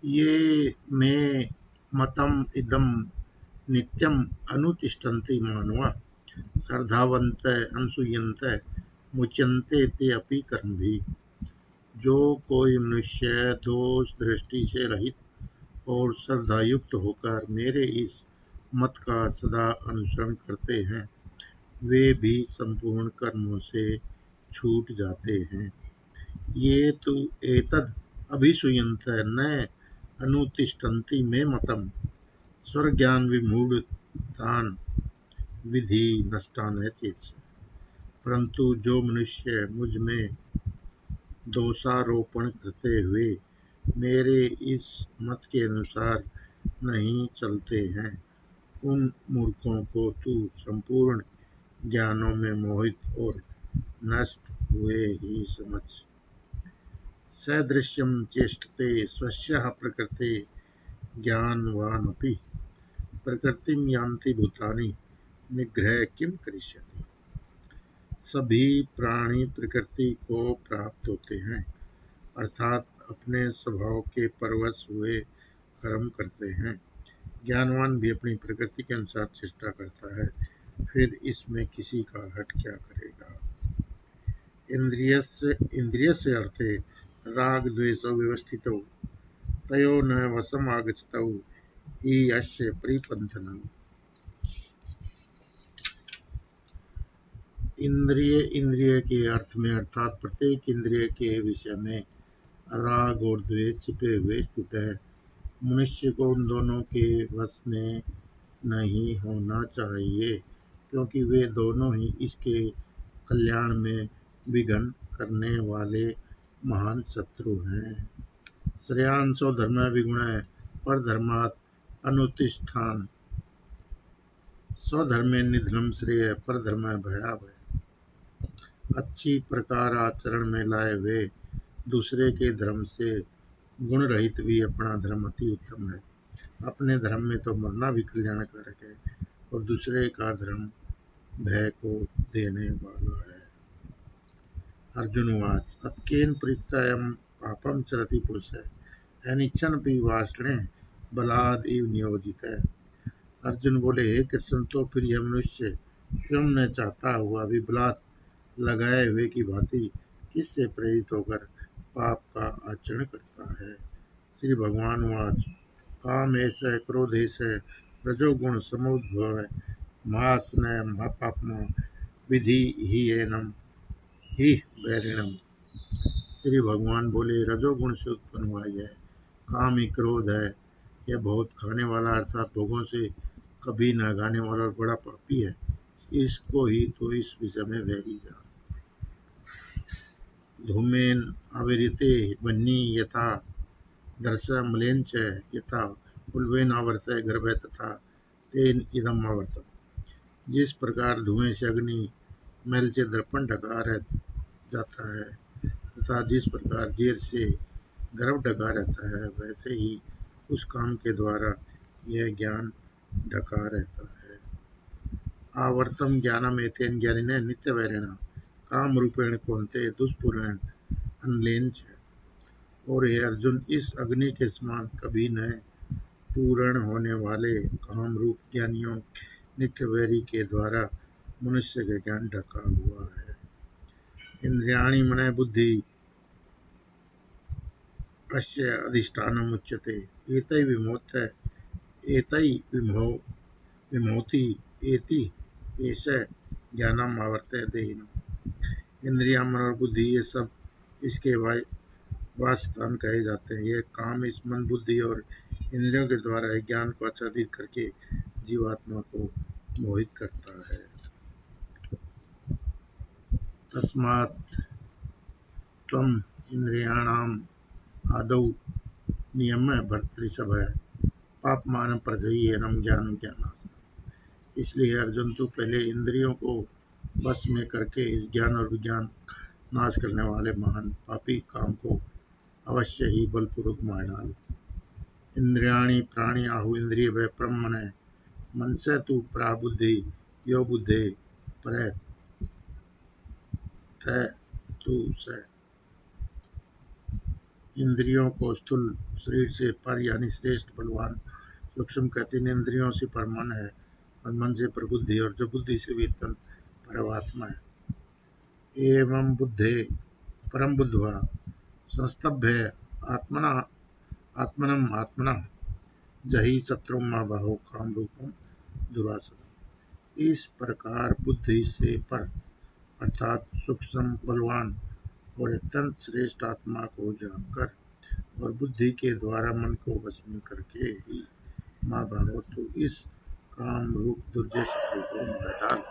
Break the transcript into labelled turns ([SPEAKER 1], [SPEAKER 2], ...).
[SPEAKER 1] ये मे मतम इदम नित्यम अनुतिष्ठन्ति मानवा श्रद्धावन्त अनुसूयन्त मुच्यन्ते ते अपि कर्मभिः। जो कोई मनुष्य दोष दृष्टि से रहित और श्रद्धायुक्त होकर मेरे इस मत का सदा अनुसरण करते हैं, वे भी संपूर्ण कर्मों से छूट जाते हैं। ये तु एतद् अभिसूयन्त न अनुतिष्ठन्ति मे मतम् स्वर्ज्ञान विमूढ़तान् विधि नष्टान् चेत्। परंतु जो मनुष्य मुझ में दोषारोपण करते हुए मेरे इस मत के अनुसार नहीं चलते हैं, उन मूर्खों को तू संपूर्ण ज्ञानों में मोहित और नष्ट हुए ही समझ। सदृश्यम चेष्टते स्वस्यः प्रकृते ज्ञानवानपि प्रकृतिम यान्ति भूतानि निग्रह किम करिष्यति। सभी प्राणी प्रकृति को प्राप्त होते हैं, अर्थात अपने स्वभाव के परवश हुए कर्म करते हैं। ज्ञानवान भी अपनी प्रकृति के अनुसार चेष्टा करता है, फिर इसमें किसी का हट क्या करेगा। इंद्रियस्य अर्थे राग द्वेषौ व्यवस्थितौ तयो न वशम आगच्छतौ हि यस्य परिपन्थनम्। इंद्रिय के अर्थ में अर्थात प्रत्येक इंद्रिय के विषय में राग और द्वेष छिपे हुए स्थित है। मनुष्य को उन दोनों के वश में नहीं होना चाहिए, क्योंकि वे दोनों ही इसके कल्याण में विघ्न करने वाले महान शत्रु हैं। श्रेयांसो धर्म विगुणः परधर्मात् अनुतिष्ठान् स्वधर्मे निधनम श्रेय परधर्म भयावह। अच्छी प्रकार आचरण में लाए वे दूसरे के धर्म से गुण रहित भी अपना धर्म अति उत्तम है। अपने धर्म में तो मरना भी कल्याणकारक है, और दूसरे का धर्म भय को देने वाला है। अर्जुनवाच अत्केन प्रयुक्तायं पापं चरति पुरुषः अनिच्छन्नपि वाष्णे बलाद् इव नियोजितः। अर्जुन बोले, हे कृष्ण, तो फिर यह मनुष्य स्वयं न चाहता हुआ भी बलात् लगाए हुए की भांति किससे प्रेरित होकर पाप का आचरण करता है। श्री भगवान वाच काम ऐसा क्रोध ऐसा रजोगुण समुद्भव महास्न महापापम विधि ही एनम ही वैरिणम। श्री भगवान बोले, रजोगुण से उत्पन्न हुआ यह काम ही क्रोध है। यह बहुत खाने वाला अर्थात भोगों से कभी न गाने वाला और बड़ा पापी है। इसको ही तो इस विषय में वैरी जान। धूमेन आविरिते वह्नि यथा दर्श मलेन च यथा उल्वेन आवर्त गर्भ तथा तेन इदम आवर्तम। जिस प्रकार धुएं से अग्नि मैल से दर्पण ढका रह जाता है तथा जिस प्रकार जेर से गर्भ ढका रहता है, वैसे ही उस काम के द्वारा यह ज्ञान ढका रहता है। आवर्तम ज्ञानम एतेन ज्ञानिने नित्य वैरिणा काम रूपेण कौन्ते दुष्पूरेण अनलेन च। और हे अर्जुन, इस अग्नि के समान कभी न पूर्ण होने वाले काम रूप ज्ञानियों नित्य वैरी के द्वारा मनुष्य का ज्ञान ढका हुआ है। इंद्रियाणि मन बुद्धि अस्य अधिष्ठानम् उच्यते एतै विमोति एति एष ज्ञानम आवर्तय देहिनम्। इंद्रियां, मन और बुद्धि ये सब इसके वासस्थान कहे जाते हैं। यह काम इस मन बुद्धि और इंद्रियों के द्वारा ज्ञान को आच्छादित करके जीवात्मा को मोहित करता है। तस्मात् त्वम् इंद्रियाणाम् आदौ नियम्य भर्तृसभः पापमानं प्रजह्येनं ज्ञानं ज्ञानात्। इसलिए अर्जुन, तू पहले इंद्रियों को बस में करके इस ज्ञान और विज्ञान नाश करने वाले महान पापी काम को अवश्य ही बलपूर्वक मार डाल। इंद्रियाणि प्राणी आहु इंद्रिय वै ब्रह्मणे मन से तू प्राबुद्धि यो बुद्धे पर तू से। इंद्रियों को स्थूल शरीर से पर यानी श्रेष्ठ बलवान सूक्ष्म कहते हैं। इंद्रियों से पर मन है और मन से पर बुद्धि और जो बुद्धि से भी परमात्मा है। एवं बुद्धे परम बुद्धवा संस्तभ्य आत्मना आत्मनम आत्मना जहि शत्रु महाबाहो काम रूपम दुरासद। इस प्रकार बुद्धि से पर अर्थात सूक्ष्म बलवान और अत्यंत श्रेष्ठ आत्मा को जानकर और बुद्धि के द्वारा मन को वश में करके ही महाबाहो तो इस काम रूप दुर्जय शत्रु को मार डाल।